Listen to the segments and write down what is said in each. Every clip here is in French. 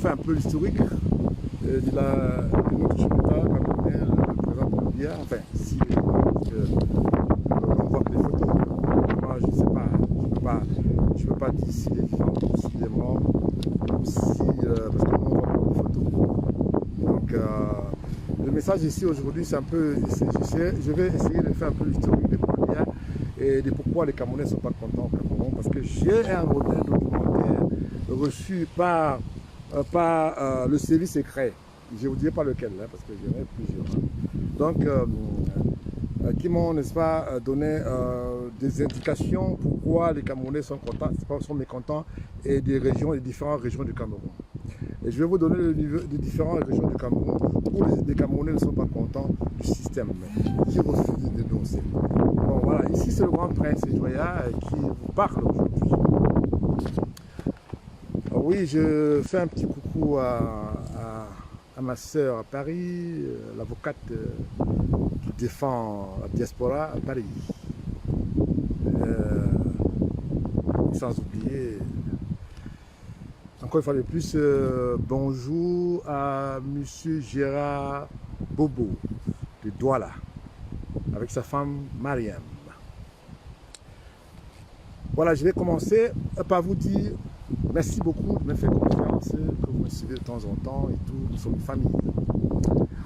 fait un peu l'historique de notre chanteur camerounais, le président Paul Biya. Enfin, si, parce que on voit que les photos. Moi, je ne sais pas, je peux pas dire s'il est vivant, s'il est mort, ou si, parce que nous, on voit pas les photos. Donc, le message ici aujourd'hui, c'est un peu, je vais essayer de faire un peu l'historique de Paul Biya et de pourquoi les Camerounais ne sont pas contents au Cameroun. Parce que j'ai un documentaire reçu par le service secret. Je ne vous dirai pas lequel, hein, parce que j'en ai plusieurs. Donc, qui m'ont, n'est-ce pas, donné des indications pourquoi les Camerounais sont contents, sont mécontents et des différentes régions du Cameroun. Et je vais vous donner le niveau des différentes régions du Cameroun où les Camerounais ne sont pas contents du système, qui refusent de dénoncer. Bon, voilà, ici c'est le grand prince Joya qui vous parle aujourd'hui. Oui, je fais un petit coucou à ma sœur à Paris, l'avocate qui défend la diaspora à Paris. Sans oublier, encore une fois de plus, bonjour à monsieur Gérard Bobo de Douala, avec sa femme Mariam. Voilà, je vais commencer par vous dire merci beaucoup de me faire confiance, que vous me suivez de temps en temps et tout, nous sommes une famille.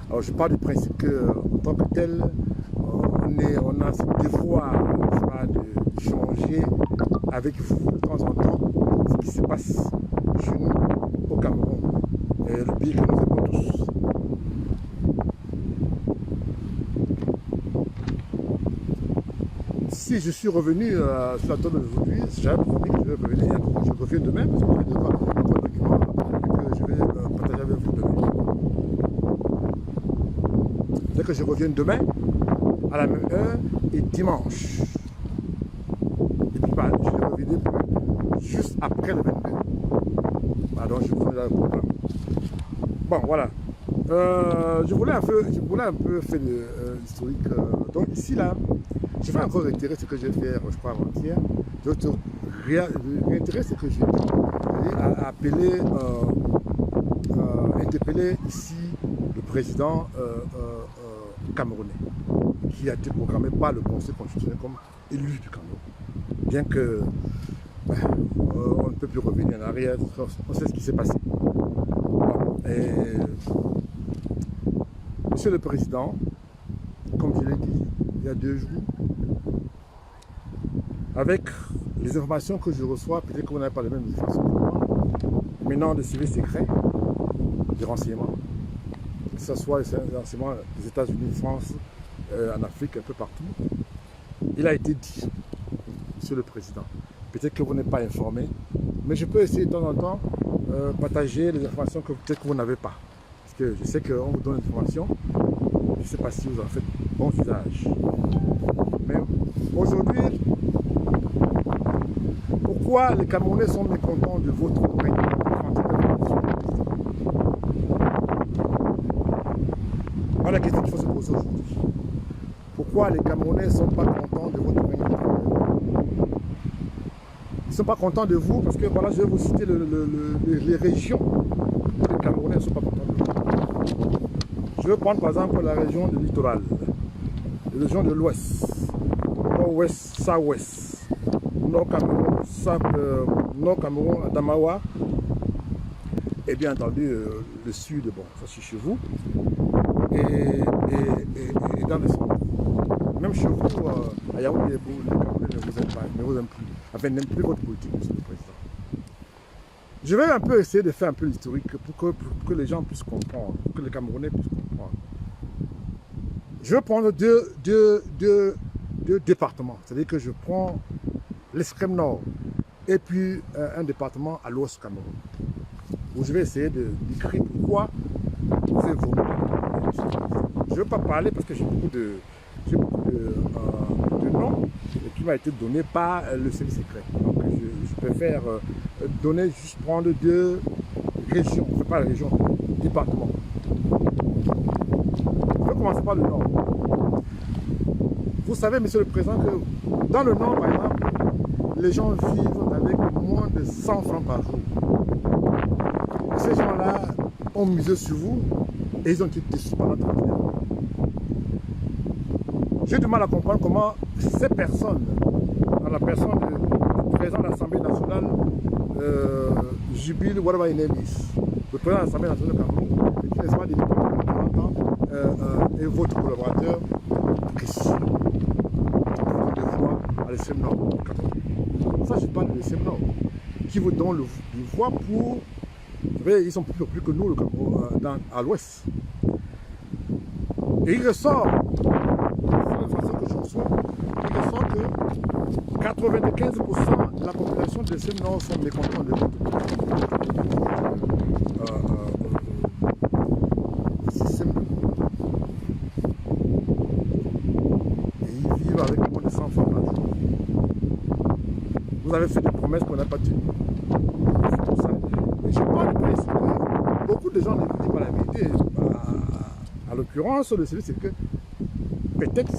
Alors je pars du principe qu'en tant que tel, on a ce devoir de changer avec vous de temps en temps ce qui se passe chez nous au Cameroun et le pays que nous aimons tous. Si je suis revenu sur la table d'aujourd'hui, j'avais promis que je vais revenir, je reviens demain parce que j'ai d'autres documents que je vais partager avec vous demain. Dès que je reviens demain, à la même heure et dimanche. Et puis bah, je ne reviendrai plus juste après le 22. Pardon, je vous donne le programme. Bon, voilà. Je voulais un peu faire l'historique. Donc ici, là, je vais encore réitérer ce que j'ai fait, je crois, avant-hier. Je vais réitérer ce que j'ai dit. C'est-à-dire interpeller ici le président camerounais, qui a été programmé par le Conseil constitutionnel comme élu du Cameroun. Bien que on ne peut plus revenir en arrière, on sait ce qui s'est passé. Et, monsieur le Président, comme je l'ai dit il y a 2 jours, avec les informations que je reçois, peut-être que vous n'avez pas les mêmes informations que moi, maintenant de services secrets, des renseignements, que ce soit les renseignements des États-Unis, France, en Afrique, un peu partout, il a été dit, monsieur le Président, peut-être que vous n'êtes pas informé, mais je peux essayer de temps en temps partager les informations que peut-être que vous n'avez pas. Parce que je sais qu'on vous donne l'information, je ne sais pas si vous en faites bon usage. Mais aujourd'hui, pourquoi les Camerounais sont mécontents de votre règne? Voilà la question qu'il faut se poser aujourd'hui. Pourquoi les Camerounais ne sont pas contents de votre règne? Ils ne sont pas contents de vous parce que voilà, je vais vous citer les régions où les Camerounais ne sont pas contents de vous. Je vais prendre par exemple la région du littoral, la région de l'ouest, nord-ouest, south-ouest, nord-Cameroun, Adamawa, et bien entendu le sud, bon, ça c'est chez vous, et dans le centre. Même chez vous, à Yaoundé, les Camerounais ne vous aiment pas, ne vous aiment plus, enfin n'aiment plus votre politique, monsieur le Président. Je vais un peu essayer de faire un peu l'historique pour que les gens puissent comprendre, pour que les Camerounais puissent comprendre. Je vais prendre deux départements, c'est-à-dire que je prends l'extrême nord et puis un département à l'ouest du Cameroun, où je vais essayer de décrire pourquoi c'est vous. Je ne veux pas parler parce que j'ai beaucoup de noms qui m'a été donné par le service secret. Donc je préfère juste prendre 2 régions, pas la région, département. Je vais commencer par le nord. Vous savez, monsieur le Président, que dans le nord, par exemple, les gens vivent avec moins de 100 francs par jour. ces gens-là ont misé sur vous et ils ont été déçus pendant 39 ans. J'ai du mal à comprendre comment ces personnes, dans la personne du président de l'Assemblée nationale, Jubil Warabaïnemis, le président de l'Assemblée nationale de Cameroun, et qui n'est pas depuis 40 ans, et votre collaborateur précis de voix à l'ESM Nord. Ça, je parle de l'ESM Nord, qui vous donne une voix pour. Vous savez, ils sont plus que nous à l'ouest. Et il ressort, de la façon que je reçois, il ressort que 95% de la population de l'ESM Nord sont mécontents de votre système. Et ils vivent avec moins de 100 francs par jour. Vous avez fait des promesses qu'on n'a pas tenues. C'est tout ça. Et je parle de principe que beaucoup de gens ne disent pas la vérité. À l'occurrence, le CV, c'est que peut-être que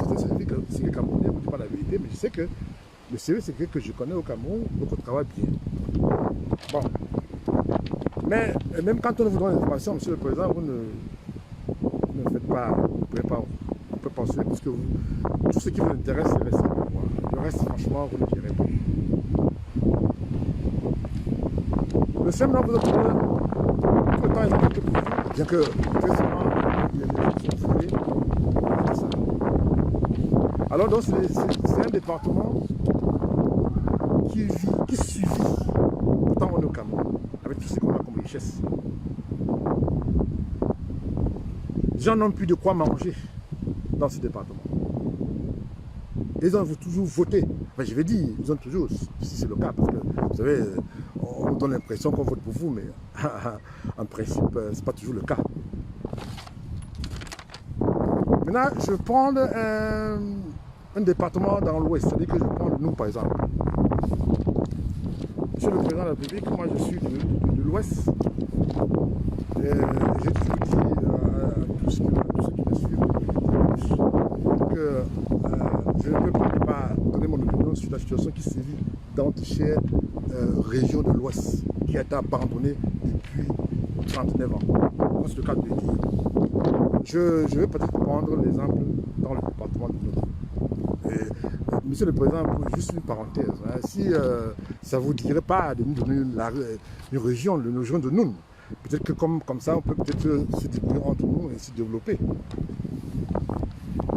c'est que Camerounais ne dit pas la vérité, mais je sais que le CV, c'est que je connais au Cameroun, donc on travaille bien. Bon. Mais même quand on vous donne l'information, monsieur le président, vous ne faites pas, vous ne pouvez pas, on peut penser, parce que tout ce qui vous intéresse, c'est rester au pouvoir. Le reste, franchement, vous ne gérez pas. Le SEM, là, vous avez tout le temps, ils ont été pour vous, bien que récemment, il y a des gens qui sont fouillés. Alors, donc, c'est un département qui suffit. Pourtant, on est au Cameroun, avec tout ce qu'on a comme richesse. Les gens n'ont plus de quoi manger dans ce département. Ils ont toujours voté. Enfin, je vais dire, ils ont toujours, si c'est le cas, parce que, vous savez, on donne l'impression qu'on vote pour vous, mais en principe, ce n'est pas toujours le cas. Maintenant, je vais prendre un département dans l'ouest, c'est-à-dire que je prends nous, par exemple. Monsieur le président de la République, moi je suis de l'ouest. J'ai toujours dit à tous ceux qui me suivent que je ne peux pas donner mon opinion sur la situation qui sévit dans cette région de l'ouest, qui a été abandonnée depuis 39 ans. C'est le cas de le dire. Je vais peut-être prendre l'exemple dans le département de Nord. Monsieur le Président, juste une parenthèse, hein, si ça ne vous dirait pas de nous donner une région de Noun, peut-être que comme ça, on peut peut-être se débrouiller entre nous et se développer.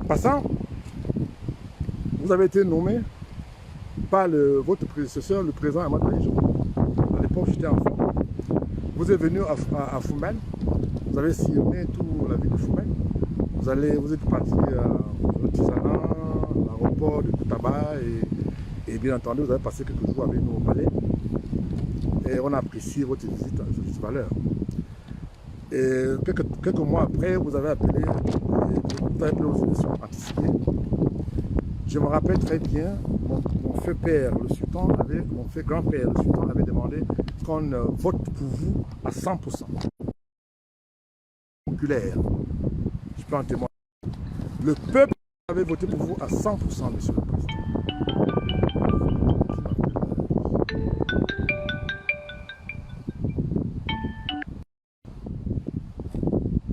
Passant, vous avez été nommé par votre prédécesseur, le président Ahmad Baïdjo. À l'époque, j'étais enfant. Vous êtes venu à Foumel, vous avez sillonné toute la ville de Foumel. Vous êtes parti au Tizana, l'aéroport de Koutaba et bien entendu, vous avez passé quelques jours avec nous au palais. Et on a apprécié votre visite à cette valeur. Et quelques mois après, vous avez appelé aux élections anticipées. Je me rappelle très bien, mon fait père, le sultan, mon fait grand-père, le sultan, avait demandé qu'on vote pour vous à 100%. Populaire. Je peux en témoigner. Le peuple avait voté pour vous à 100%, monsieur le président.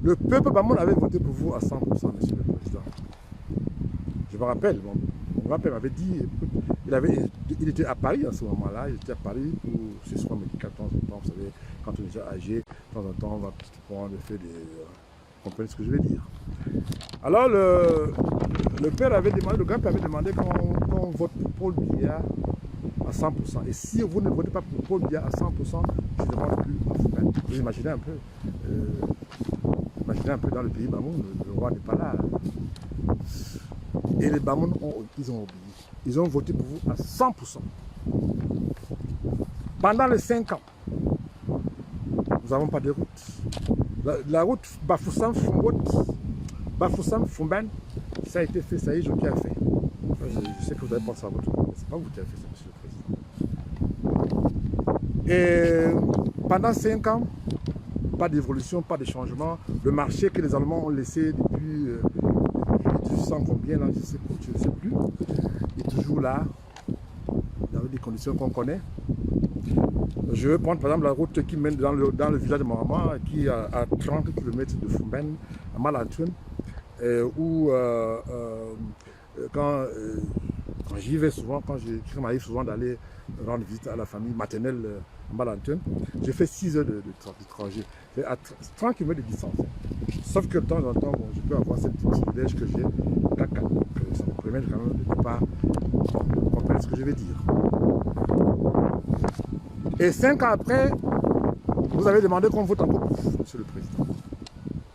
Le peuple Bamon avait voté pour vous à 100%, monsieur le président. Je me rappelle, mon grand-père m'avait dit, il était à Paris en ce moment-là, il était à Paris pour se soins médicaux de temps en temps, vous savez, quand on est déjà âgé, de temps en temps, on va prendre le fait de... Vous comprenez ce que je veux dire. Alors, le père avait demandé, le grand-père avait demandé qu'on vote pour Paul Biya à 100%. Et si vous ne votez pas pour Paul Biya à 100%, je ne demande plus à Foumel. Vous imaginez un peu. Imaginez un peu dans le pays Bamoun, le roi n'est pas là. Et les Bamoun, ils ont oublié. Ils ont voté pour vous à 100%. Pendant les 5 ans, nous n'avons pas de route. La route Bafoussam-Fumban, ça a été fait, ça y est, qui a fait. Je sais que vous avez pensé à votre route, mais ce n'est pas vous qui avez fait ça, monsieur le président. Et pendant 5 ans, pas d'évolution, pas de changement. Le marché que les Allemands ont laissé depuis 1800 combien, là, je ne sais plus, est toujours là, dans des conditions qu'on connaît. Je vais prendre par exemple la route qui mène dans le village de ma maman, qui est à 30 km de Fumben, à Malantoun, où quand j'y vais souvent, quand ça m'arrive souvent d'aller rendre visite à la famille maternelle à Malantoun, j'ai fait 6 heures de trajet. C'est à 30 km de distance. Sauf que de temps en temps, bon, je peux avoir cette petite privilège que j'ai, donc ça me permet quand même de ne pas comprendre ce que je vais dire. Et 5 ans après, vous avez demandé qu'on vote encore pour vous, Monsieur le Président.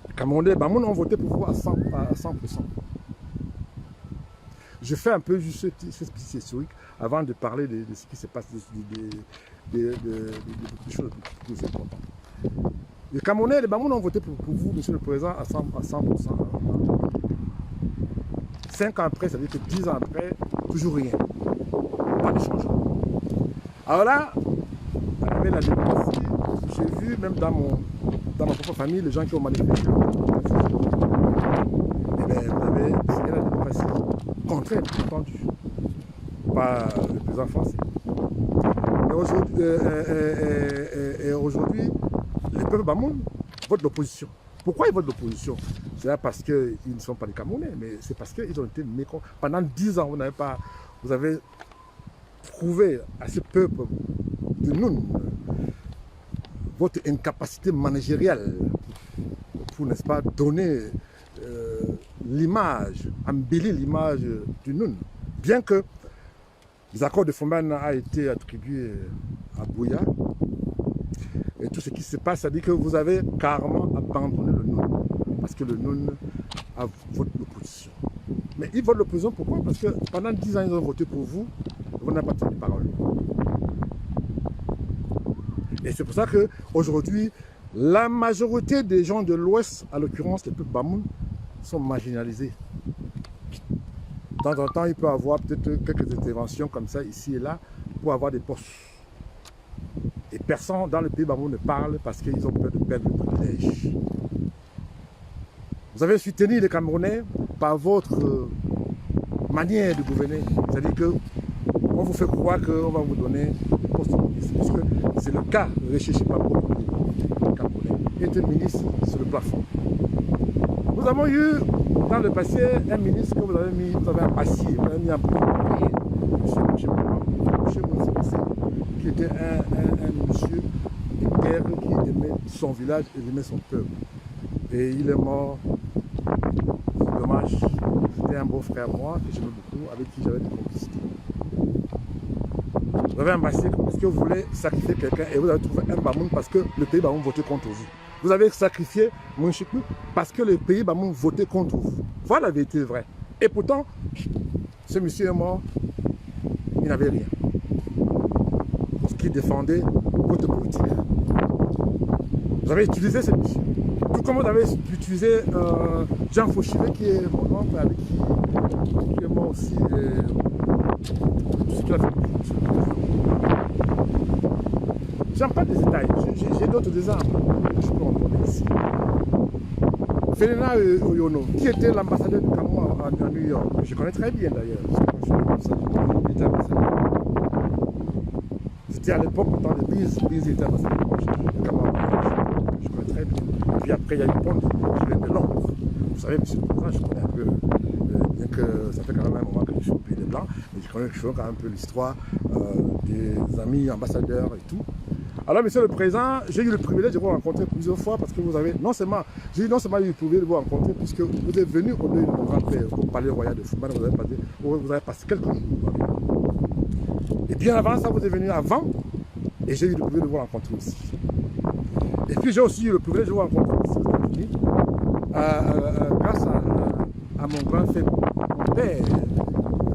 Les Camerounais, Bamoun ont voté pour vous à 100%. Je fais un peu juste ce petit historique avant de parler de ce qui se passe, des choses plus importantes. Les Camerounais, les Bamoun ont voté pour vous, Monsieur le Président, à 100%. 5 ans après, ça veut dire que 10 ans après, toujours rien. Pas de changement. Alors là, avec la démocratie, j'ai vu même dans ma propre famille, les gens qui ont manifesté. Eh bien, vous avez signé la démocratie. Contraire, entendu. Pas le président français. Et aujourd'hui, les peuples Bamoun votent l'opposition. Pourquoi ils votent l'opposition? C'est là parce qu'ils ne sont pas des Camerounais, mais c'est parce qu'ils ont été mécontents. Pendant 10 ans, vous avez prouvé à ce peuple de nous votre incapacité managériale pour, n'est-ce pas, donner l'image, embellir l'image du Noun. Bien que les accords de Fumben a été attribués à Bouya, et tout ce qui se passe, ça dit que vous avez carrément abandonné le Noun, parce que le Noun a voté l'opposition. Mais ils votent l'opposition, pourquoi? Parce que pendant 10 ans, ils ont voté pour vous, vous n'avez pas tenu parole. Et c'est pour ça qu'aujourd'hui, la majorité des gens de l'Ouest, à l'occurrence les peuples Bamoun, sont marginalisés. De temps en temps, il peut y avoir peut-être quelques interventions comme ça, ici et là, pour avoir des postes. Et personne dans le pays Bamoun ne parle parce qu'ils ont peur de perdre le privilège. Vous avez soutenu les Camerounais par votre manière de gouverner. C'est-à-dire qu'on vous fait croire qu'on va vous donner des postes de ministre. Parce que c'est le cas recherché par beaucoup de Camerounais. Il était ministre sur le plafond. Nous avons eu dans le passé un ministre que vous avez mis, vous avez un passier, vous avez mis un peu M. Moussé, qui était un monsieur de guerre qui aimait son village et aimait son peuple. Et il est mort. C'est dommage. C'était un beau frère moi que j'aimais beaucoup, avec qui j'avais des complicités. Vous avez un passier parce que vous voulez sacrifier quelqu'un et vous avez trouvé un Bamoun parce que le pays Bamoun votait contre vous. Vous avez sacrifié Mouchikou parce que le pays Bamoun votait contre vous. Voilà la vérité vraie. Et pourtant, ce monsieur est mort, il n'avait rien. Parce qu'il défendait votre politique. Vous avez utilisé ce monsieur. Tout comme vous avez utilisé Jean Fauchivet, qui est mon oncle, avec qui est mort aussi. Tout ce qu'il a fait. J'aime pas des détails, j'ai d'autres exemples que je peux en donner ici. Félina Oyono, qui était l'ambassadeur du Cameroun à New York, que je connais très bien d'ailleurs, il était ambassadeur. C'était à l'époque, au temps de Bise était ambassadeur du Cameroun. Je connais très bien. Et puis après, il y a eu Pond qui vient de Londres. Vous savez, monsieur le président, je connais un peu, bien que ça fait quand même un moment que je suis au pays des Blancs, mais je connais quand même un peu l'histoire des amis ambassadeurs et tout. Alors, monsieur le président, j'ai eu le privilège de vous rencontrer plusieurs fois parce que vous avez non seulement eu le privilège de vous rencontrer puisque vous êtes venu au lieu de mon grand-père au palais royal de Fumben, vous avez passé quelques jours. Et bien avant ça, vous êtes venu avant et j'ai eu le privilège de vous rencontrer aussi. Et puis j'ai aussi eu le privilège de vous rencontrer aussi aux États-Unis grâce à mon grand-père, mon père,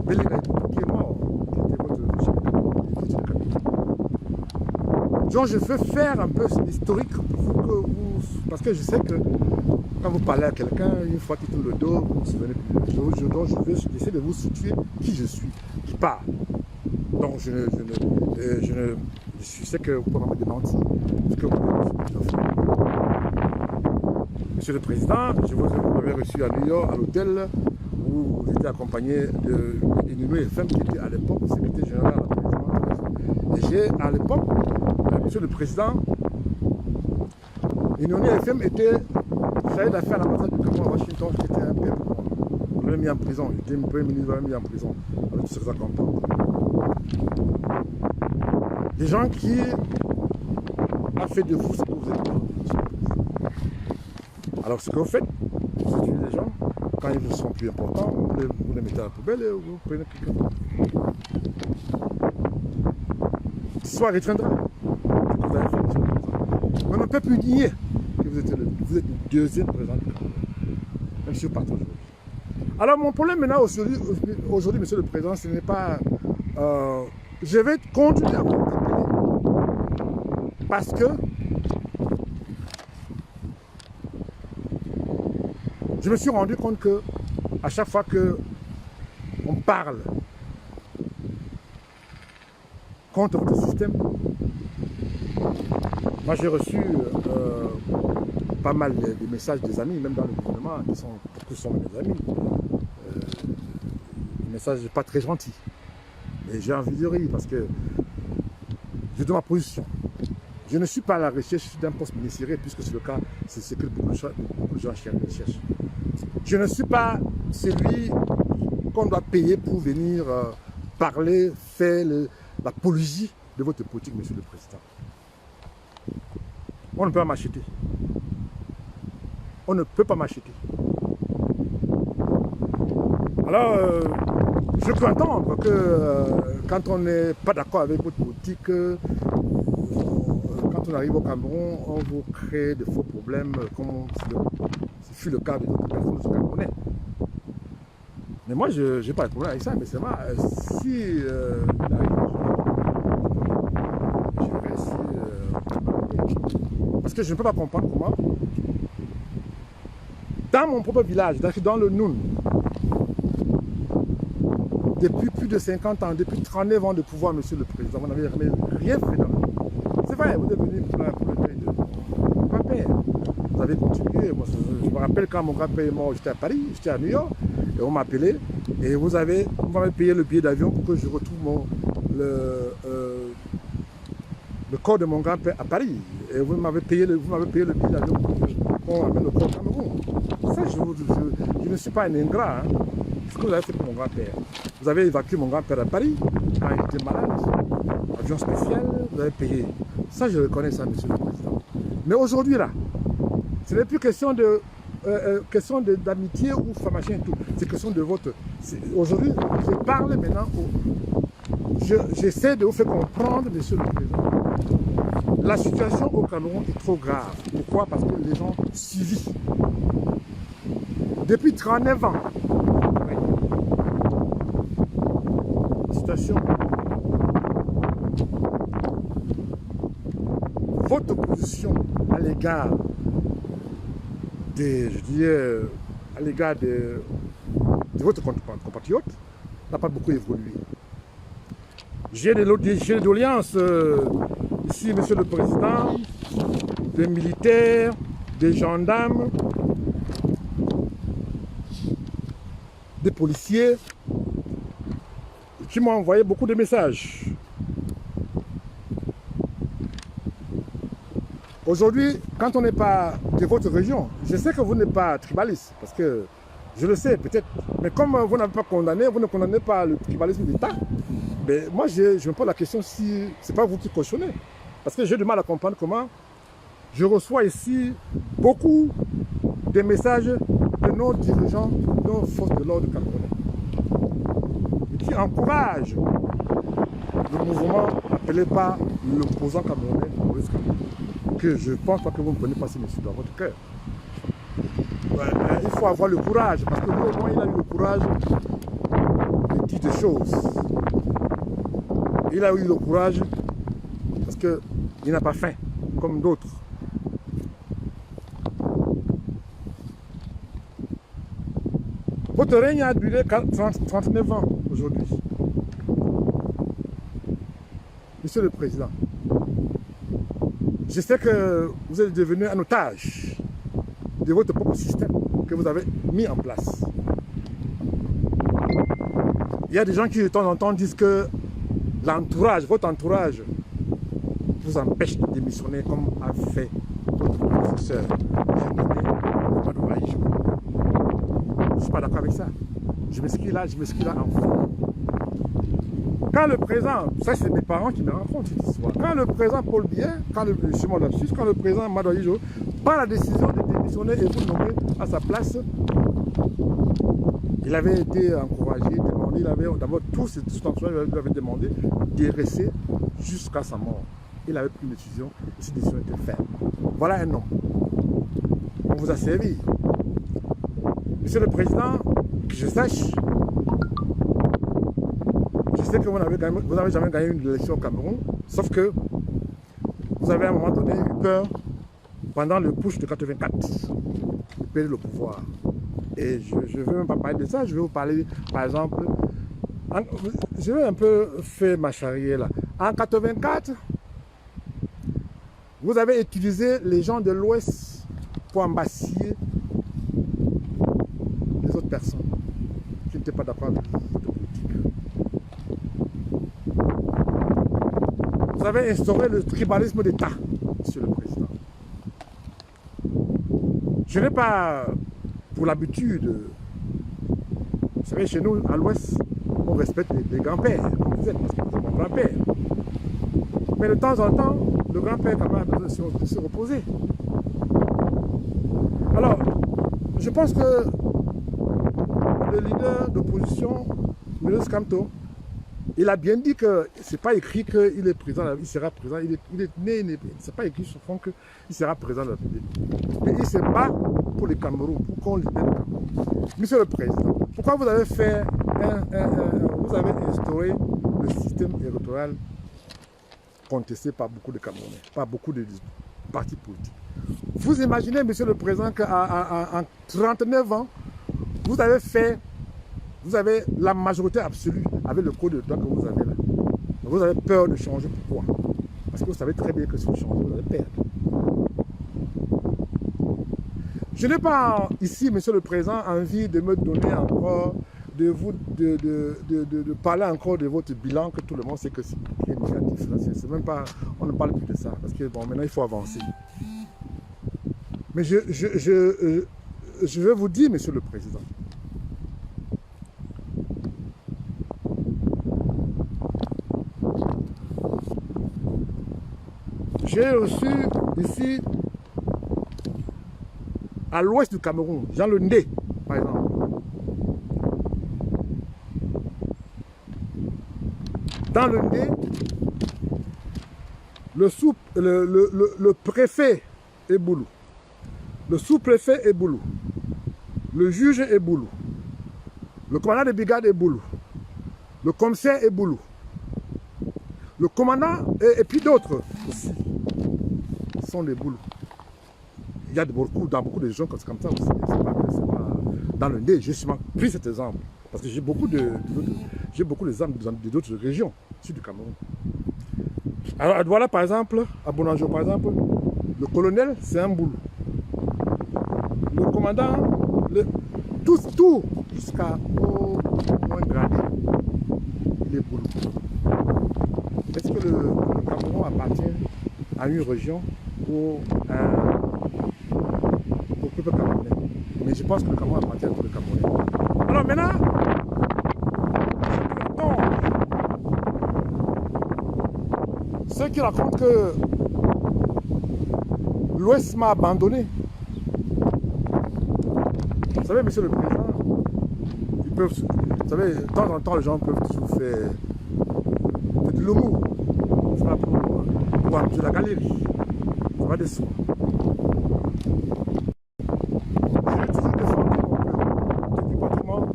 Belinga, qui est mort, qui était votre chef de donc je veux faire un peu l'historique pour que vous... Parce que je sais que quand vous parlez à quelqu'un, une fois qu'il tourne le dos, vous vous souvenez plus. Donc je vais essayer de vous situer qui je suis, qui parle. Donc je sais que vous pouvez me démentir. Parce que Monsieur le Président, je vous avais reçu à New York, à l'hôtel, où vous étiez accompagné de Inoué FM, qui était à l'époque secrétaire général à la présidence. Et j'ai à l'époque Monsieur le Président, Inoni FM était chargé d'affaires à l'ambassade du Cameroun à Washington, qui était un père pour moi. On l'avait mis en prison, il était le premier ministre, on l'avait mis en prison, avec tout ce que ça comporte. Des gens qui ont fait de vous ce que vous êtes aujourd'hui, Monsieur le Président. Alors ce que vous faites, vous utilisez les gens, quand ils vous sont plus importants, vous les mettez à la poubelle et vous prenez quelqu'un d'autre. Soit retiendra. On ne peut plus nier que vous êtes le deuxième président du Cameroun, même si vous partez aujourd'hui. Alors mon problème maintenant aujourd'hui, Monsieur le Président, ce n'est pas... je vais continuer à vous appeler parce que je me suis rendu compte que à chaque fois qu'on parle contre votre système, moi j'ai reçu pas mal de messages des amis, même dans le gouvernement, beaucoup sont mes amis, des messages pas très gentils. Et j'ai envie de rire parce que je donne ma position. Je ne suis pas à la recherche d'un poste ministériel puisque c'est le cas, c'est ce que beaucoup de gens cherchent. Je ne suis pas celui qu'on doit payer pour venir parler, faire l'apologie de votre politique, Monsieur le Président. On ne peut pas m'acheter. On ne peut pas m'acheter. Alors, je peux entendre que quand on n'est pas d'accord avec votre politique, quand on arrive au Cameroun, on vous crée de faux problèmes, comme ce fut le cas de d'autres personnes au Camerounais. Mais moi, je n'ai pas de problème avec ça, mais c'est moi, si je verrai si... parce que je ne peux pas comprendre comment, dans mon propre village, dans le Noun, depuis plus de 50 ans, depuis 39 ans de pouvoir, Monsieur le Président, vous n'avez rien fait dans le monde. C'est vrai, vous êtes venu pour le pays de mon grand-père. Vous avez continué. Moi, je me rappelle quand mon grand-père est mort, j'étais à Paris, j'étais à New York, et on m'a appelé, et vous m'avez payé le billet d'avion pour que je retrouve le corps de mon grand-père à Paris. Et vous m'avez payé le billet d'avion pour qu'on amène le corps au Cameroun. Ça, je ne suis pas un ingrat. Hein. Ce que vous avez fait pour mon grand-père. Vous avez évacué mon grand-père à Paris quand il était malade. Avion spécial, vous avez payé. Ça, je reconnais ça, Monsieur le Président. Mais aujourd'hui, là, ce n'est plus question d'amitié ou machin et tout. C'est question de votre... Aujourd'hui, je parle maintenant, j'essaie de vous faire comprendre, Monsieur le Président. La situation au Cameroun est trop grave. Pourquoi? Parce que les gens suivent. Depuis 39 ans, votre position à l'égard des, à l'égard de votre compatriote n'a pas beaucoup évolué. J'ai des doléances ici, Monsieur le Président, des militaires, des gendarmes, des policiers, qui m'ont envoyé beaucoup de messages. Aujourd'hui, quand on n'est pas de votre région, je sais que vous n'êtes pas tribaliste, parce que je le sais peut-être, mais comme vous n'avez pas condamné, vous ne condamnez pas le tribalisme d'État, mais moi je me pose la question si ce n'est pas vous qui cautionnez. Parce que j'ai du mal à comprendre comment je reçois ici beaucoup de messages de nos dirigeants, de nos forces de l'ordre camerounais, qui encourage le mouvement appelé par l'opposant camerounais, Maurice Kamto, que je ne pense pas que vous ne prenez pas ces messieurs dans votre cœur. Ouais, il faut avoir le courage, parce que lui au moins il a eu le courage de dire des choses. Il a eu le courage parce qu'il n'a pas faim, comme d'autres. Votre règne a duré 39 ans aujourd'hui. Monsieur le Président, je sais que vous êtes devenu un otage de votre propre système que vous avez mis en place. Il y a des gens qui de temps en temps disent que l'entourage, votre entourage, vous empêche de démissionner comme a fait votre professeur. Je ne suis pas d'accord avec ça. Je m'inscris là en fond. Quand le président, ça c'est mes parents qui me racontent cette histoire, quand le président Paul Biya, quand le président Madoyijo prend la décision de démissionner et vous nommer à sa place, il avait été encouragé, demandé, d'abord tous ses entourages lui avaient demandé de rester jusqu'à sa mort. Il avait pris une décision et cette décision était ferme. Voilà un homme. On vous a servi. Monsieur le Président, que je sache, je sais que vous n'avez jamais gagné une élection au Cameroun, sauf que vous avez à un moment donné eu peur pendant le push de 84 de perdre le pouvoir. Et je ne veux même pas parler de ça, je vais vous parler, par exemple, je vais un peu faire ma charrière là. En 84, vous avez utilisé les gens de l'Ouest pour embasiller les autres personnes qui n'étaient pas d'accord avec votre politique. Vous avez instauré le tribalisme d'État, Monsieur le Président. Je n'ai pas pour l'habitude, vous savez, chez nous, à l'Ouest, on respecte les grands-pères, comme vous êtes, parce que vous êtes mon grand-père. Mais de temps en temps, le grand-père quand même a besoin de se reposer. Alors, je pense que le leader d'opposition, Meles Kamto, il a bien dit que c'est pas écrit qu'il est président, il sera président, il est né, c'est pas écrit sur fond qu'il sera président de la République. Mais il se bat pour le Cameroun, pour qu'on libère le Cameroun. Monsieur le Président, pourquoi vous avez fait vous avez instauré le système électoral contesté par beaucoup de Camerounais, par beaucoup de partis politiques? Vous imaginez, Monsieur le Président, qu'en 39 ans, vous avez la majorité absolue avec le code de droit que vous avez là. Vous avez peur de changer. Pourquoi? Parce que vous savez très bien que si vous changez, vous allez perdre. Je n'ai pas ici, Monsieur le Président, envie de me donner encore, de parler encore de votre bilan, que tout le monde sait que c'est négatif. C'est même pas, on ne parle plus de ça, parce que bon, maintenant il faut avancer. Mais je vais vous dire, Monsieur le Président, j'ai reçu ici, à l'ouest du Cameroun, Jean Le Ndé, par exemple. Dans le Ndé, le préfet est Boulou, le sous-préfet est Boulou, le juge est Boulou, le commandant de brigade est Boulou, le commissaire est Boulou, le commandant et puis d'autres aussi sont des Boulous. Il y a dans beaucoup de régions comme ça aussi. C'est pas dans le Ndé, j'ai souvent pris cet exemple. Parce que j'ai beaucoup d'exemples d'autres régions, sud du Cameroun. Alors à Douala, par exemple, à Bonanjo, par exemple, le colonel, c'est un Boulou. Le commandant, tout jusqu'au moins gradé, il est Boulou. Est-ce que le Cameroun appartient à une région ou au peuple camerounais? Mais je pense que le Cameroun appartient à tout le Camerounais. Alors maintenant, ceux qui racontent que l'Ouest m'a abandonné. Vous savez, Monsieur le Président, vous savez, de temps en temps, les gens peuvent toujours faire de l'humour. C'est pas pour amuser la galerie. Ça va des sous. J'ai toujours défendu mon peuple depuis pratiquement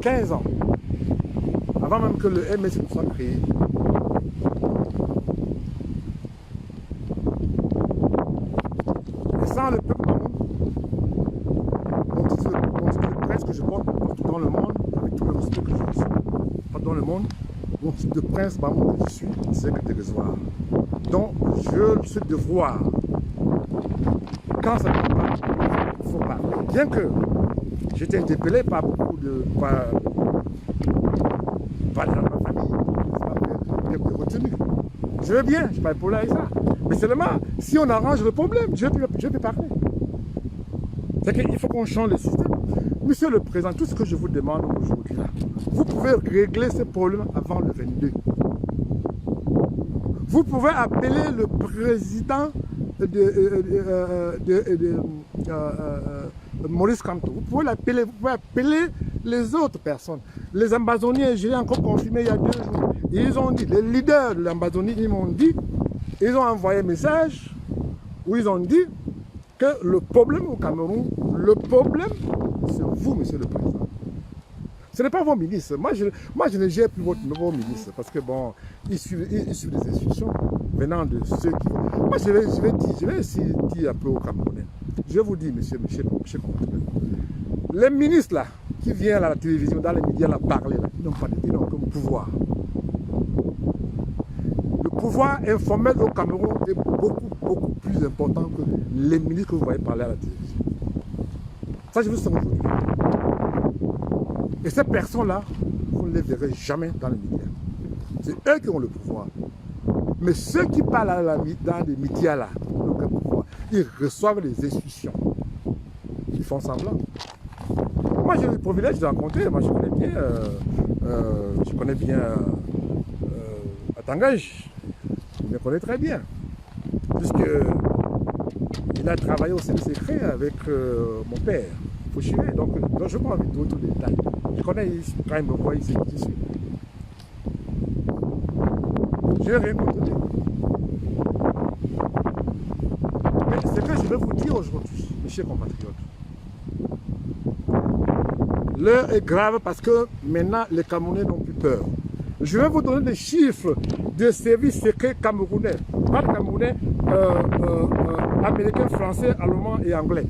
15 ans. Avant même que le MS soit créé. Et sans le peuple, mon titre de prince que je porte partout dans le monde, avec tout le respect que je reçois partout dans le monde, mon titre de prince, je suis secrétaire. Donc, je suis devoir, quand ça ne va pas, il ne faut pas. Bien que j'ai été interpellé par beaucoup de... par les gens de ma famille, bien retenu. Je veux bien, je n'ai pas de problème avec ça. Mais seulement, si on arrange le problème, je peux parler. C'est qu'il faut qu'on change le système. Monsieur le Président, tout ce que je vous demande aujourd'hui, vous pouvez régler ce problème avant le 22. Vous pouvez appeler le président Maurice Kamto. Vous pouvez appeler les autres personnes. Les Amazoniens, j'ai encore confirmé il y a 2 jours. Ils ont dit, les leaders de l'Amazonie, ils m'ont dit, ils ont envoyé un message où ils ont dit que le problème au Cameroun, le problème, c'est vous, monsieur le Président. Ce n'est pas vos ministres. Moi, je ne gère plus vos ministres parce que, bon, ils suivent des instructions venant de ceux qui... Moi, je vais essayer de dire un peu aux Camerounais. Je vous dis, monsieur, les ministres, là, qui viennent à la télévision, dans les médias, là, parler, là, ils n'ont aucun pouvoir. Le pouvoir informel au Cameroun est beaucoup plus important que les ministres que vous voyez parler à la télévision. Ça, je vous dis aujourd'hui. Et ces personnes-là, vous ne les verrez jamais dans les médias. C'est eux qui ont le pouvoir. Mais ceux qui parlent dans les médias, là, n'ont aucun pouvoir. Ils reçoivent les instructions. Ils font semblant. Moi, j'ai eu le privilège de rencontrer. Moi, je connais bien Atangage. Je le connais très bien. Puisque il a travaillé au service secret avec mon père, Fouchiré. Donc, je n'ai pas envie d'autres détails. Je connais quand il me voit, il sait qui je suis. Je n'ai rien contredit. Mais ce que je vais vous dire aujourd'hui, mes chers compatriotes, l'heure est grave parce que maintenant les Camerounais n'ont plus peur. Je vais vous donner des chiffres de services secrets camerounais. Pas camerounais, américains, français, allemands et anglais.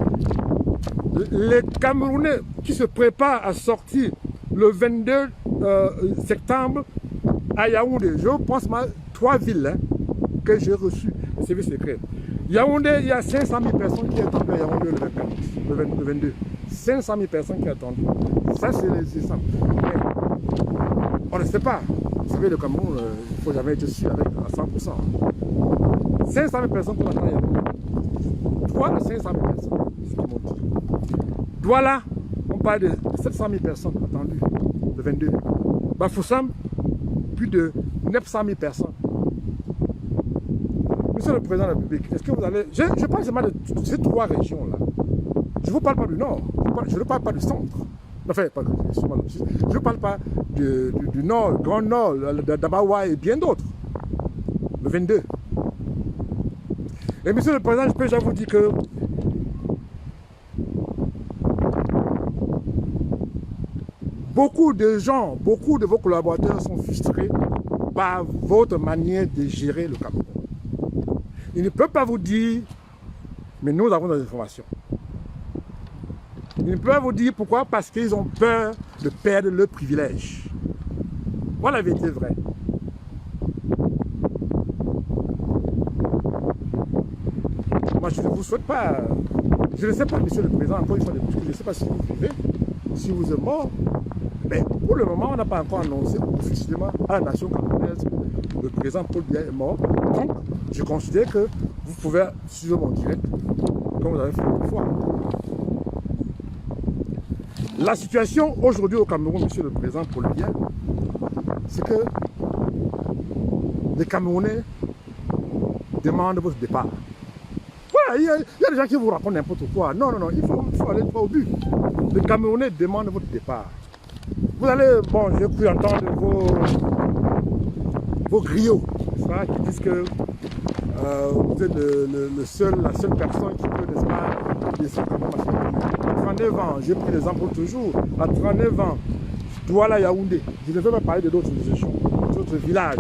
Les Camerounais qui se préparent à sortir le 22 septembre à Yaoundé, je pense à 3 villes que j'ai reçues, les services secrets. Yaoundé, il y a 500 000 personnes qui attendent à Yaoundé le 22. 500 000 personnes qui attendent. Ça, c'est les 600. Mais on ne sait pas. Vous savez, le Cameroun, il ne faut jamais être sûr avec à 100%. 500 000 personnes qui attendent à Yaoundé. 3 de 500 000 personnes, c'est ce qu'ils m'ont dit. Douala, on parle de 700 000 personnes attendues le 22. Bafoussam, plus de 900 000 personnes. Monsieur le Président de la République, est-ce que vous allez... Je parle seulement de ces 3 régions-là. Je ne vous parle pas du Nord, je ne parle pas du centre. Enfin, je ne parle pas du Nord, Grand Nord, d'Amawa et bien d'autres. Le 22. Et Monsieur le Président, je peux déjà vous dire que beaucoup de gens, beaucoup de vos collaborateurs sont frustrés par votre manière de gérer le Cameroun. Ils ne peuvent pas vous dire, mais nous avons des informations. Ils ne peuvent pas vous dire pourquoi, parce qu'ils ont peur de perdre leurs privilèges. Voilà la vérité vraie. Moi, je ne vous souhaite pas, je ne sais pas, Monsieur le Président, encore une fois, je ne sais pas si vous vivez, si vous êtes mort, mais pour le moment, on n'a pas encore annoncé officiellement à la nation camerounaise que le président Paul Biya est mort. Donc, je considère que vous pouvez suivre mon direct, comme vous avez fait une fois. La situation aujourd'hui au Cameroun, Monsieur le Président Paul Biya, c'est que les Camerounais demandent votre départ. Voilà, il y a des gens qui vous racontent n'importe quoi. Non, il faut aller droit au but. Les Camerounais demandent votre départ. Vous allez, bon, j'ai pu entendre vos griots, ça, qui disent que vous êtes la seule personne qui peut, n'est-ce pas, descendre comme à 39 ans, j'ai pris l'exemple toujours, à 39 ans, Douala Yaoundé, je ne vais pas parler de d'autres régions, d'autres villages.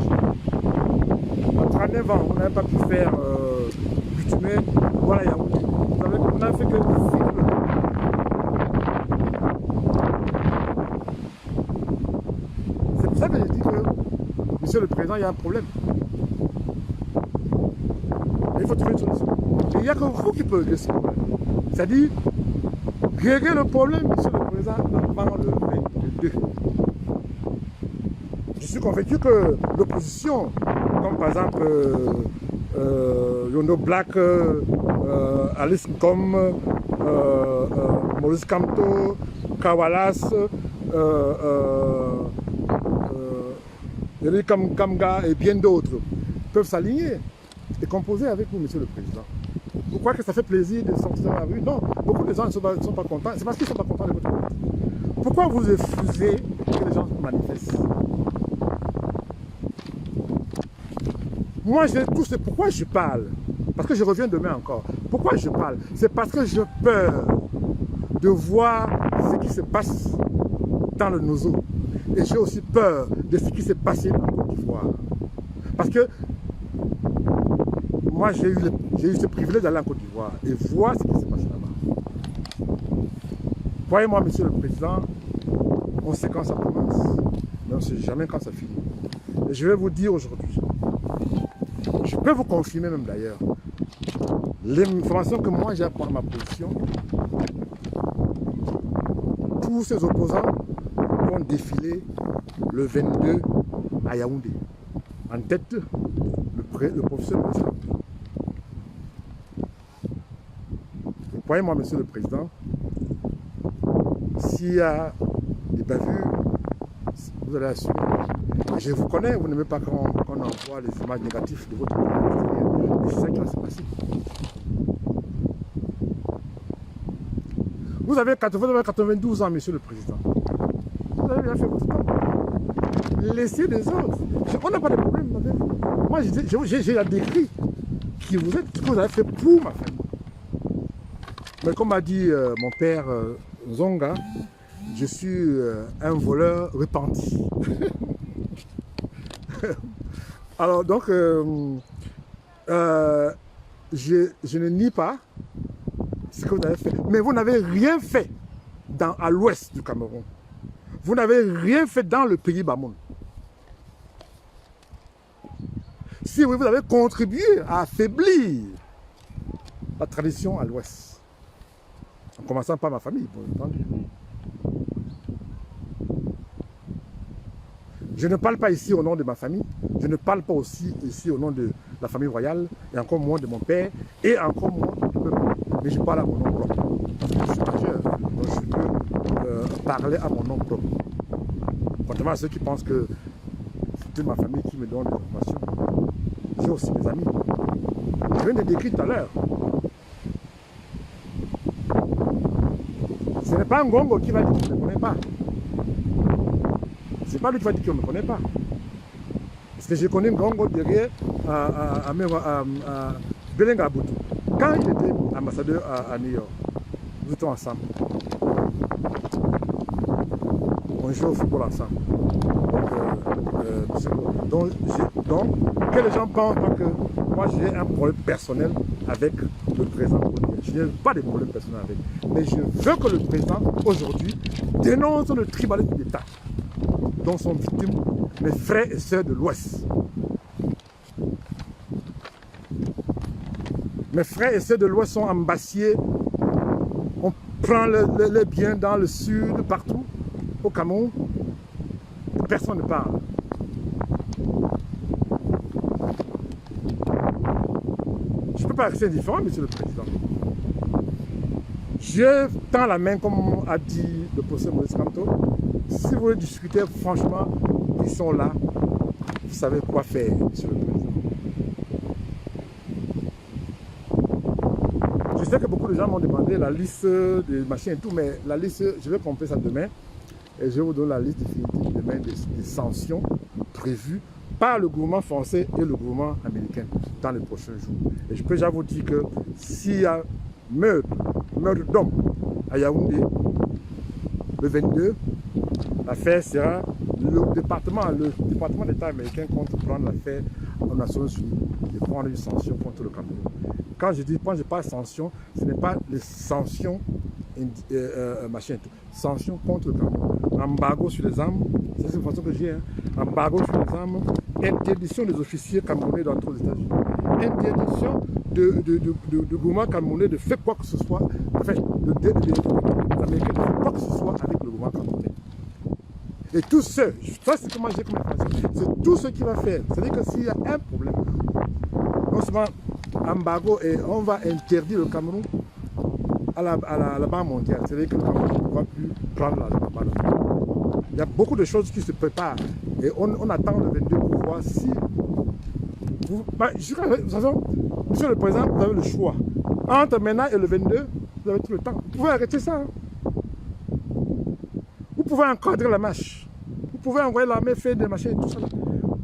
À 39 ans, on n'avait pas pu faire bitumer Douala Yaoundé. On n'a fait que c'est pour ça que je dis que, Monsieur le Président, il y a un problème. Il faut trouver une solution. Et il n'y a que vous qui pouvez régler ce problème. C'est-à-dire, régler le problème, Monsieur le Président, avant le 22. Je suis convaincu que l'opposition, comme comme par exemple Yondo Black, Alice Ngom, Maurice Kamto, Kawalas, Eric Kamga et bien d'autres peuvent s'aligner et composer avec vous, Monsieur le Président. Vous croyez que ça fait plaisir de sortir dans la rue? Non, beaucoup de gens ne sont pas contents. C'est parce qu'ils ne sont pas contents de votre politique. Pourquoi vous refusez que les gens manifestent? Moi, tout c'est pourquoi je parle. Parce que je reviens demain encore. Pourquoi je parle? C'est parce que j'ai peur de voir ce qui se passe dans le Nozo. Et j'ai aussi peur de ce qui s'est passé en Côte d'Ivoire. Parce que moi, j'ai eu ce privilège d'aller en Côte d'Ivoire et voir ce qui s'est passé là-bas. Voyez-moi, Monsieur le Président, on sait quand ça commence, mais on ne sait jamais quand ça finit. Et je vais vous dire aujourd'hui, je peux vous confirmer même d'ailleurs, l'information que moi j'ai appris à ma position, tous ces opposants vont défiler le 22 à Yaoundé. En tête, le professeur Moïse. Voyez-moi, Monsieur le Président, s'il y a des bavures, vous allez assumer. Je vous connais, vous n'aimez pas qu'on envoie les images négatives de votre pays. C'est ça qui va se passer. Vous avez 92 ans, Monsieur le Président. Vous avez bien fait votre temps. Laissez les autres. On n'a pas de problème avec vous. Moi, j'ai la décrit qui vous êtes, ce que vous avez fait pour ma famille. Mais comme m'a dit mon père Zonga, je suis un voleur repenti. Alors donc, je ne nie pas ce que vous avez fait. Mais vous n'avez rien fait à l'ouest du Cameroun. Vous n'avez rien fait dans le pays Bamoun. Si oui, vous avez contribué à affaiblir la tradition à l'ouest. En commençant par ma famille, bien entendu. Je ne parle pas ici au nom de ma famille, je ne parle pas aussi ici au nom de la famille royale, et encore moins de mon père, et encore moins du peuple. Mais je parle à mon nom propre. Parce que je suis majeur, donc je peux parler à mon nom propre. Contrairement à ceux qui pensent que c'est ma famille qui me donne des informations. J'ai aussi mes amis. Je viens de décrire tout à l'heure. Ce n'est pas un Ngongo qui va dire qu'il ne me connaît pas. Ce n'est pas lui qui va dire qu'il ne me connaît pas. Parce que je connais Ngongo derrière Belenga Boutou. Quand il était ambassadeur à New York, nous étions ensemble. On jouait au football ensemble. Donc, que les gens pensent pas que moi j'ai un problème personnel avec le président. Je n'ai pas de problème personnel avec. Mais je veux que le président, aujourd'hui, dénonce le tribalisme d'État dont sont victimes mes frères et sœurs de l'Ouest. Mes frères et sœurs de l'Ouest sont embassiés. On prend les biens dans le sud, partout, au Cameroun. Personne ne parle. Je ne peux pas rester indifférent, Monsieur le Président. Je tends la main, comme a dit le professeur Maurice Kamto. Si vous voulez discuter, franchement, ils sont là. Vous savez quoi faire, Monsieur le Président. Je sais que beaucoup de gens m'ont demandé la liste des machins et tout, mais la liste, je vais compléter ça demain. Et je vous donne la liste définitive demain des sanctions prévues par le gouvernement français et le gouvernement américain dans les prochains jours. Et je peux déjà vous dire que s'il y a meurtre d'homme à Yaoundé, le 22, l'affaire sera le département d'État américain compte prendre l'affaire aux Nations Unies et prendre une sanction contre le Cameroun. Quand je parle de sanctions, ce n'est pas les sanctions sanctions contre le Cameroun. Embargo sur les armes, c'est une façon que j'ai. Embargo sur les armes, interdiction des officiers camerounais d'entrer aux États-Unis, interdiction du gouvernement camerounais de faire quoi que ce soit, enfin, les Américains de faire quoi que ce soit avec le gouvernement camerounais. Et tous ceux, ça c'est comment j'ai comme information, c'est tout ce qui va faire. C'est-à-dire que s'il y a un problème, non seulement embargo et on va interdire le Cameroun à la Banque mondiale. C'est-à-dire que le Cameroun ne pourra plus prendre l'argent. Il y a beaucoup de choses qui se préparent et on attend le 22 pour voir si vous... de toute façon, monsieur le président, vous avez le choix. Entre maintenant et le 22, vous avez tout le temps. Vous pouvez arrêter ça. Hein. Vous pouvez encadrer la marche. Vous pouvez envoyer l'armée faire des machines et tout ça.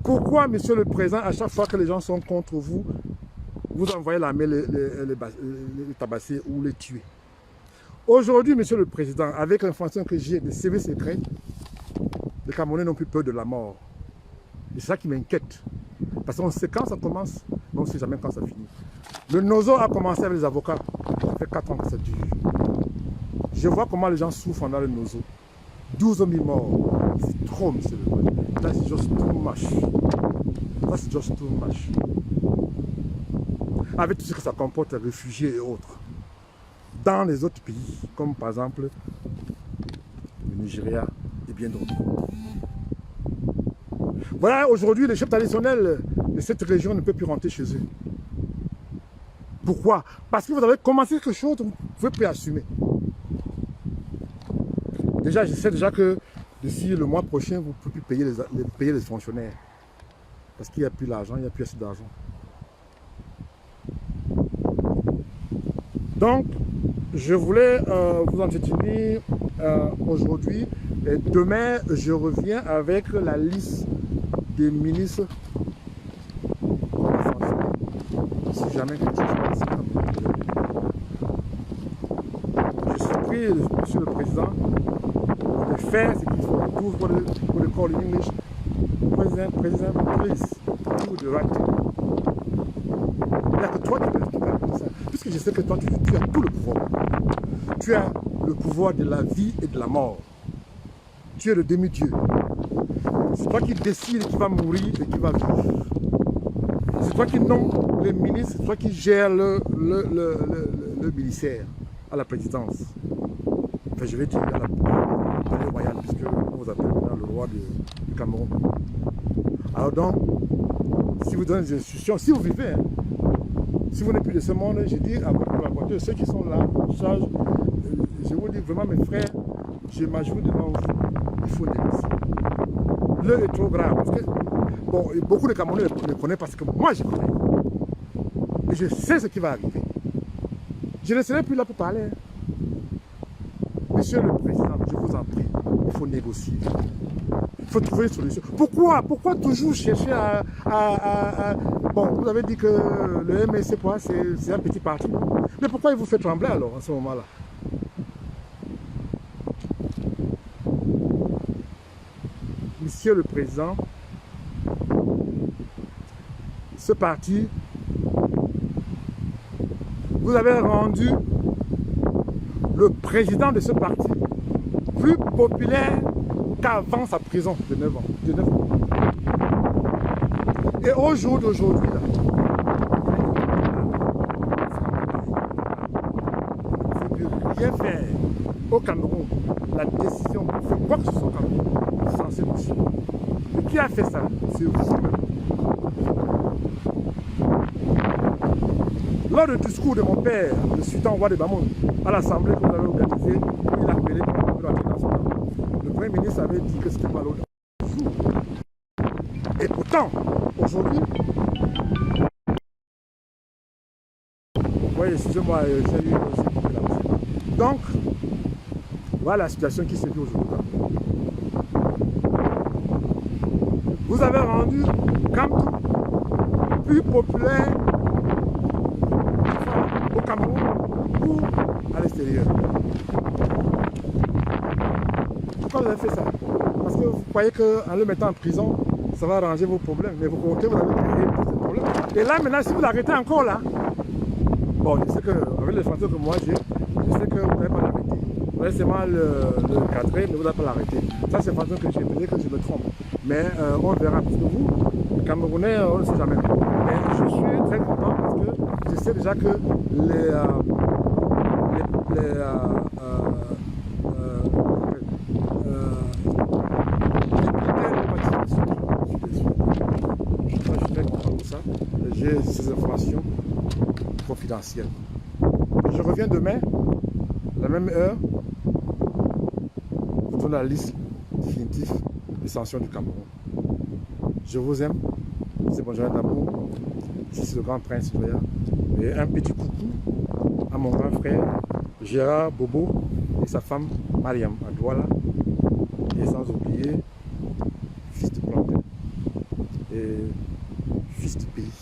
Pourquoi, monsieur le président, à chaque fois que les gens sont contre vous, vous envoyez l'armée les tabasser ou les tuer? Aujourd'hui, monsieur le président, avec l'information que j'ai des CV secrets, les Camerounais n'ont plus peur de la mort. Et c'est ça qui m'inquiète. Parce qu'on sait quand ça commence, mais on ne sait jamais quand ça finit. Le Nozo a commencé avec les avocats. Ça fait 4 ans que ça dure. Je vois comment les gens souffrent dans le Nozo. 12 000 morts. C'est trop, monsieur le président. Là, c'est juste too much. Ça, c'est just too much. Avec tout ce que ça comporte, réfugiés et autres. Dans les autres pays, comme par exemple le Nigeria et bien d'autres. Voilà, aujourd'hui, les chefs traditionnels de cette région ne peuvent plus rentrer chez eux. Pourquoi? Parce que vous avez commencé quelque chose, vous ne pouvez plus assumer. Déjà, je sais déjà que d'ici le mois prochain, vous ne pouvez plus payer les fonctionnaires. Parce qu'il n'y a plus d'argent, il n'y a plus assez d'argent. Donc, je voulais vous entretenir aujourd'hui. Et demain, je reviens avec la liste des ministres. Si jamais quelque chose passe. Je suis pris, monsieur le président, de faire ce qu'il faut. Pour le call in English. President, please, do the right thing. Il n'y a que toi qui peux faire ça. Puisque je sais que toi, tu as tout le pouvoir. Tu as le pouvoir de la vie et de la mort. Tu es le demi-dieu. C'est toi qui décides qui va mourir et qui va vivre. C'est toi qui nomme les ministres, c'est toi qui gères le ministère à la présidence. Enfin, je vais dire à la palais royal, puisque on vous appelle le roi du Cameroun. Alors donc, si vous donnez des instructions, si vous vivez, hein, si vous n'êtes plus de ce monde, je dis à vos collaborateurs, ceux qui sont là, en charge, je vous dis vraiment mes frères, je m'ajoute devant vous, il faut négocier. L'heure est trop grave, parce que bon, beaucoup de Camerounais ne connaissent parce que moi je connais. Et je sais ce qui va arriver. Je ne serai plus là pour parler. Monsieur le Président, je vous en prie, il faut négocier. Il faut trouver une solution. Pourquoi toujours chercher à... Bon, vous avez dit que le MSC, c'est un petit parti. Mais pourquoi il vous fait trembler alors, à ce moment-là? Monsieur le Président, ce parti, vous avez rendu le président de ce parti plus populaire qu'avant sa prison de 9 ans. Et au jour d'aujourd'hui, il ne faut rien faire au Cameroun. La décision pour faire quoi que ce soit au Cameroun, c'est censé marcher. Et qui a fait ça? C'est vous-même. Lors du discours de mon père, le sultan roi de Bamoun, à l'assemblée que vous avez organisée, il a appelé le Premier ministre avait dit que c'était pas l'autre. Et pourtant, aujourd'hui, oui, excusez-moi, j'ai eu aussi beaucoup là aussi. Donc, voilà la situation qui se vit aujourd'hui. Vous avez rendu Kamtou plus populaire au Cameroun ou à l'extérieur. Pourquoi vous avez fait ça? Parce que vous croyez qu'en le mettant en prison, ça va arranger vos problèmes. Mais vous comptez, vous avez créé plus de problèmes. Et là, maintenant, si vous l'arrêtez encore là, bon, je sais qu'avec les Français que moi j'ai, je sais que vous n'allez pas l'arrêter. Vous allez seulement le cadrer, mais vous n'allez pas l'arrêter. Ça, c'est Français que j'ai, peut-être que je me trompe. Mais on verra, parce que vous, les Camerounais, on ne sait jamais. Mais je suis très content parce que je sais déjà que ces informations confidentielles. Je reviens demain, à la même heure, pour donner la liste définitive des sanctions du Cameroun. Je vous aime, c'est bonne journée d'amour. Je suis le grand prince Zoya. Et un petit coucou à mon grand frère Gérard Bobo et sa femme Mariam à Douala. Et sans oublier fils de Plantin et fils de pays.